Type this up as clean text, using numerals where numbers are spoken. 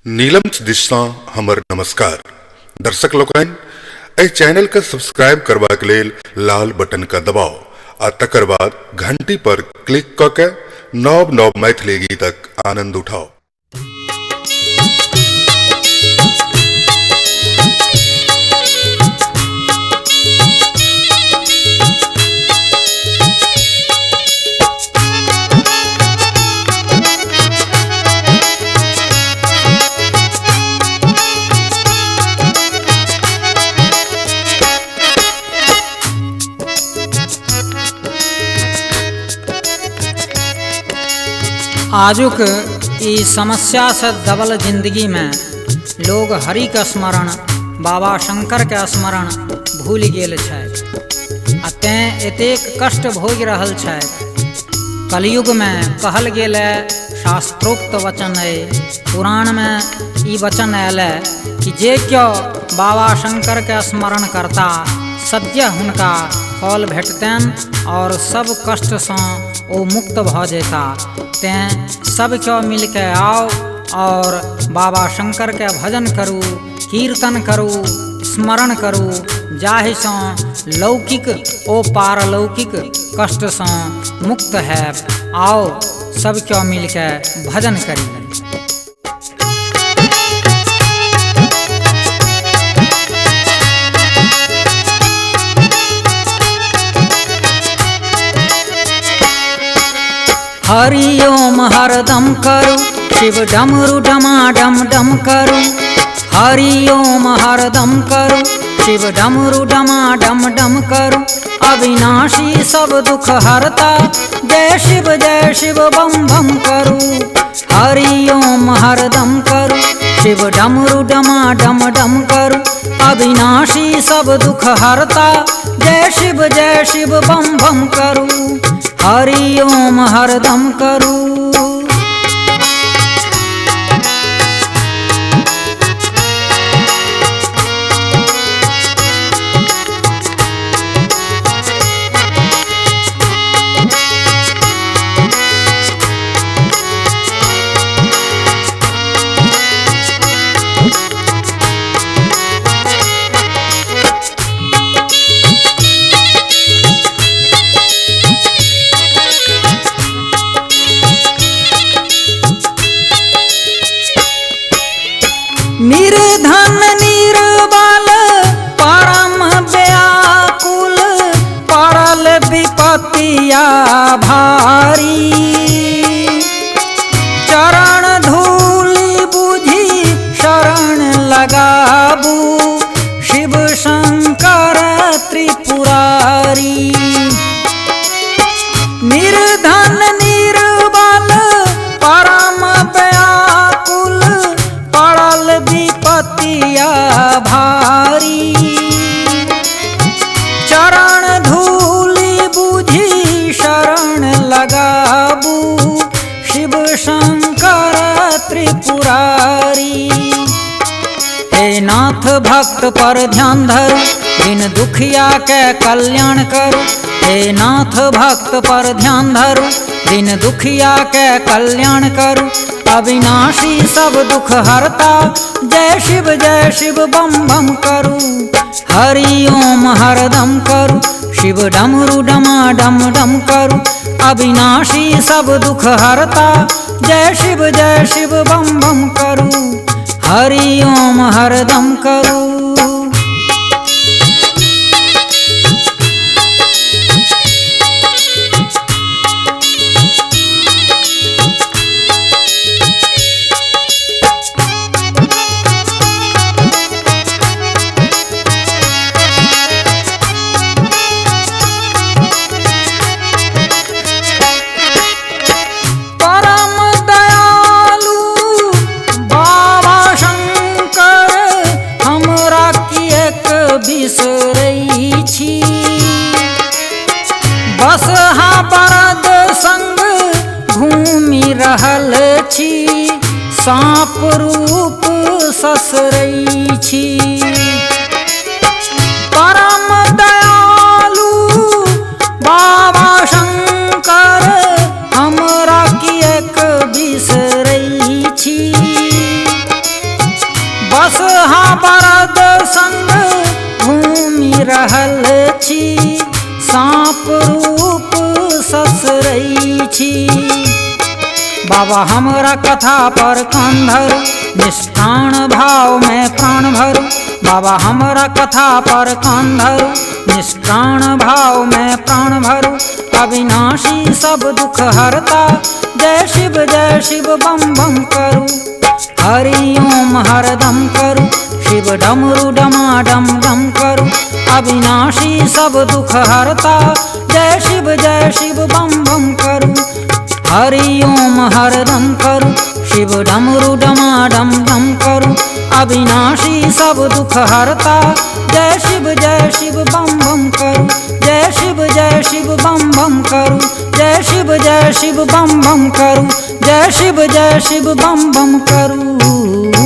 नीलम दिशा हमर नमस्कार दर्शक लोकन एहि चैनल के सब्सक्राइब करबाक लेल लाल बटन का दबाव आ तकर बाद घंटी पर क्लिक क के नव नव मैथिली गीतक आनंद उठाओ। आजुक ई समस्या से दबल जिंदगी में लोग हरि के स्मरण बाबा शंकर के स्मरण भूल गेल छै आ तें एतेक कष्ट भोग रहल छै। कलयुग में कहल गेल शास्त्रोक्त वचन है, पुराण में ई वचन आयल कि जे क्यों बाबा शंकर के स्मरण करता सद्य हुनका फल भेटतन और सब कष्ट से ओ मुक्त भ जेता। तें सब क्यों मिल के आओ और बाबा शंकर के भजन करू, कीर्तन करू, स्मरण करू, जाहि से लौकिक ओ पारलौकिक कष्ट से मुक्त है। आओ सब क्यों मिल के भजन करी। हरि ओम हरदम करू, शिव डमरू डमा डम डम करू। हरि ओम हरदम करू, शिव डमरू डमा डम डम करू। अविनाशी सब दुख हरता, जय शिव बम बम करू। हरि ओम हरदम करू, शिव डमरू डमा डम डम करू। अविनाशी सब दुख हरता, जय शिव बम बम करू। हरि ओम हरदम करू। निर्धन निर्बल परम व्याकुल, पड़ल विपत्तिया भारी। चरण धूलि बुझि शरण लगाबू, शिव शंकर त्रिपुरारी। निर्धन निर्बल परम व्याकुल, पड़ल विपत्तिया भारी। चरण धूलि बुझि शरण लगाबू, शिव शंकर त्रिपुरारी। हे नाथ भक्त पर ध्यान धरू, दिन दुखिया के कल्याण करू। हे नाथ भक्त पर ध्यान धरू, दिन दुखिया के कल्याण करू। अविनाशी सब दुख हरता, जय शिव बम बम करू। हरि ओम हरदम करू, शिव डमरू डमा डम डम करू। अविनाशी सब दुख हरता, जय शिव बम बम करू। हरि ओम हरदम करू। बस हाँ बरद संग घूमि रहल छी, सांप रूप ससरै छी। परम दयालु बाबा शंकर हमरा किएक बिसरै छी। बस हाँ बरद संग घूमि रहल छी, सांप रूप ससरई छी। बाबा हमरा कथा पर कान धरु, निष्ठान भाव में प्राण भरु। बाबा हमरा कथा पर कान धरु, निष्ठान भाव में प्राण भरु। अविनाशी सब दुख हरता, जय शिव बम बम करू। हरि ओम हरदम करू, शिव डमरू डमाडम डम करू। अविनाशी सब दुख हरता, जय शिव बम बम करू। हरि ओम हरदम करू, शिव डमरू डमाडम डम करू। अविनाशी सब दुख हरता, जय शिव बम बम करू। जय शिव बम बम करू, जय शिव बम बम करू। जय शिव बम बम करू।